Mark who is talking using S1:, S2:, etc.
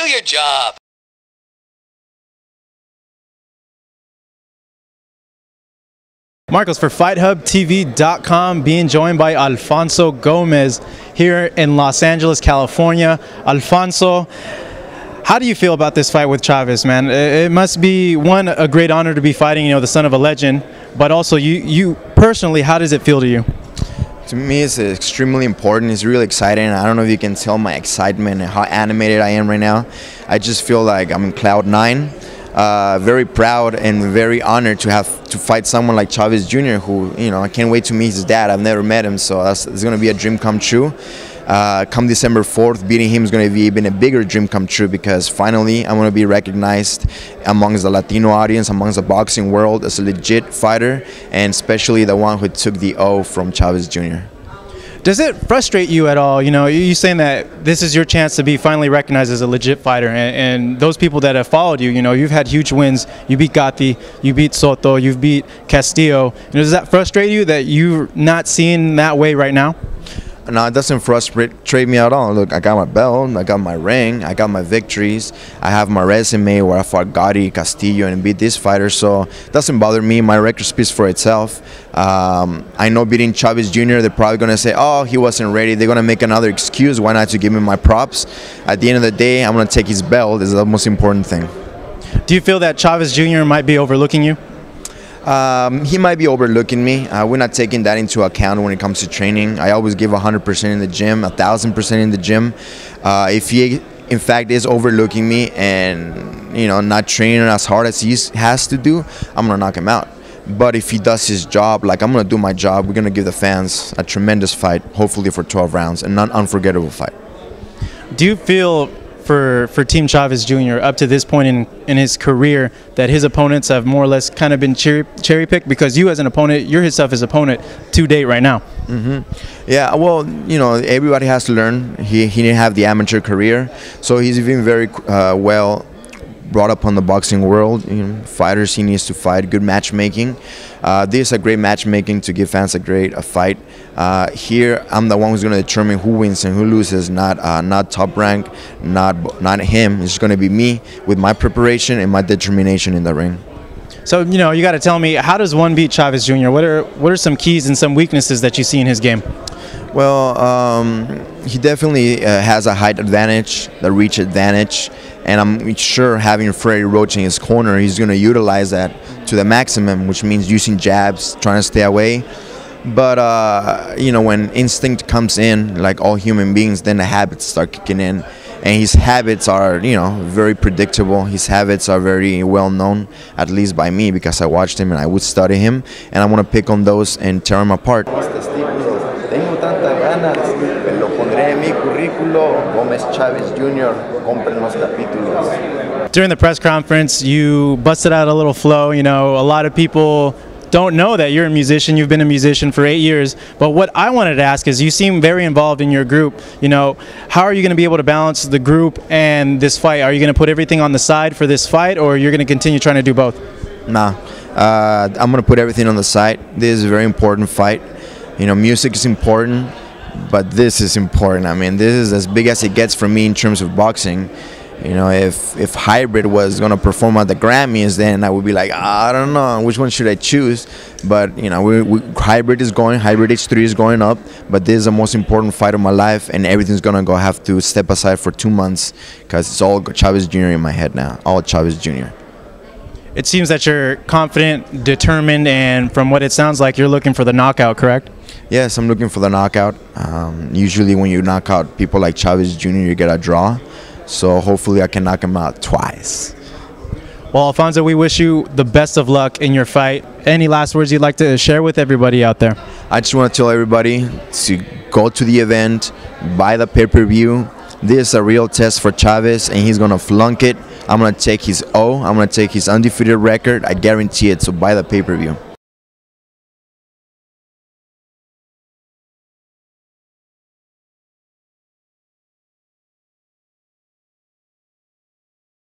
S1: Do your job.
S2: Marcos, for FightHubTV.com, being joined by Alfonso Gomez here in Los Angeles, California. Alfonso, how do you feel about this fight with Chavez, man? It must be, one, a great honor to be fighting, the son of a legend, but also you personally, how does it feel to you?
S3: To me, it's extremely important. It's really exciting. I don't know if you can tell my excitement and how animated I am right now. I just feel like I'm in cloud nine. Very proud and very honored to have to fight someone like Chavez Jr., who, I can't wait to meet his dad. I've never met him, so it's going to be a dream come true. Come December 4th, beating him is going to be even a bigger dream come true, because finally I'm going to be recognized amongst the Latino audience, amongst the boxing world, as a legit fighter, and especially the one who took the O from Chavez Jr.
S2: Does it frustrate you at all? You saying that this is your chance to be finally recognized as a legit fighter, and those people that have followed you, you've had huge wins. You beat Gatti, you beat Soto, you've beat Castillo. Does that frustrate you that you're not seen that way right now?
S3: No, it doesn't frustrate me at all. Look, I got my belt, I got my ring, I got my victories. I have my resume where I fought Gatti, Castillo, and beat this fighter, so it doesn't bother me. My record speaks for itself. I know beating Chavez Jr., they're probably going to say, oh, he wasn't ready. They're going to make another excuse. Why not to give me my props? At the end of the day, I'm going to take his belt. This is the most important thing.
S2: Do you feel that Chavez Jr. might be overlooking you?
S3: He might be overlooking me. We're not taking that into account when it comes to training. I always give 100% in the gym, 1,000% in the gym. If he, in fact, is overlooking me and not training as hard as he has to do, I'm gonna knock him out. But if he does his job, like I'm gonna do my job, we're gonna give the fans a tremendous fight, hopefully for 12 rounds, and an unforgettable fight.
S2: Do you feel for Team Chavez Jr. up to this point in his career that his opponents have more or less kind of been cherry picked, because you as an opponent, you're his opponent to date right now?
S3: Yeah, well, everybody has to learn. He didn't have the amateur career, so he's been very well brought up on the boxing world. Fighters he needs to fight, good matchmaking. This is a great matchmaking to give fans a great fight. Here, I'm the one who's going to determine who wins and who loses, not Top Rank, not him. It's going to be me with my preparation and my determination in the ring.
S2: So, you got to tell me, how does one beat Chavez Jr.? What are some keys and some weaknesses that you see in his game?
S3: Well, he definitely has a height advantage, the reach advantage, and I'm sure having Freddie Roach in his corner, he's going to utilize that to the maximum, which means using jabs, trying to stay away. But, when instinct comes in, like all human beings, then the habits start kicking in. And his habits are, very predictable. His habits are very well known, at least by me, because I watched him and I would study him. And I want to pick on those and tear him apart. Tengo tantas ganas, lo pondré en mi currículo, Gomez Chavez Jr., compren los capítulos.
S2: During the press conference, you busted out a little flow. A lot of people don't know that you're a musician. You've been a musician for 8 years. But what I wanted to ask is, you seem very involved in your group. How are you going to be able to balance the group and this fight? Are you going to put everything on the side for this fight, or you're going to continue trying to do both?
S3: Nah, I'm going to put everything on the side. This is a very important fight. Music is important, but this is important. I mean, this is as big as it gets for me in terms of boxing. If Hybrid was going to perform at the Grammys, then I would be like, I don't know, which one should I choose? But, Hybrid is going, Hybrid H3 is going up, but this is the most important fight of my life, and everything's going to have to step aside for 2 months, because it's all Chavez Jr. in my head now, all Chavez Jr.
S2: It seems that you're confident, determined, and from what it sounds like, you're looking for the knockout, correct?
S3: Yes, I'm looking for the knockout. Usually when you knock out people like Chavez Jr., you get a draw. So hopefully I can knock him out twice.
S2: Well, Alfonso, we wish you the best of luck in your fight. Any last words you'd like to share with everybody out there?
S3: I just want to tell everybody to go to the event, buy the pay-per-view. This is a real test for Chavez, and he's going to flunk it. I'm going to take his O. I'm going to take his undefeated record. I guarantee it, so buy the pay-per-view.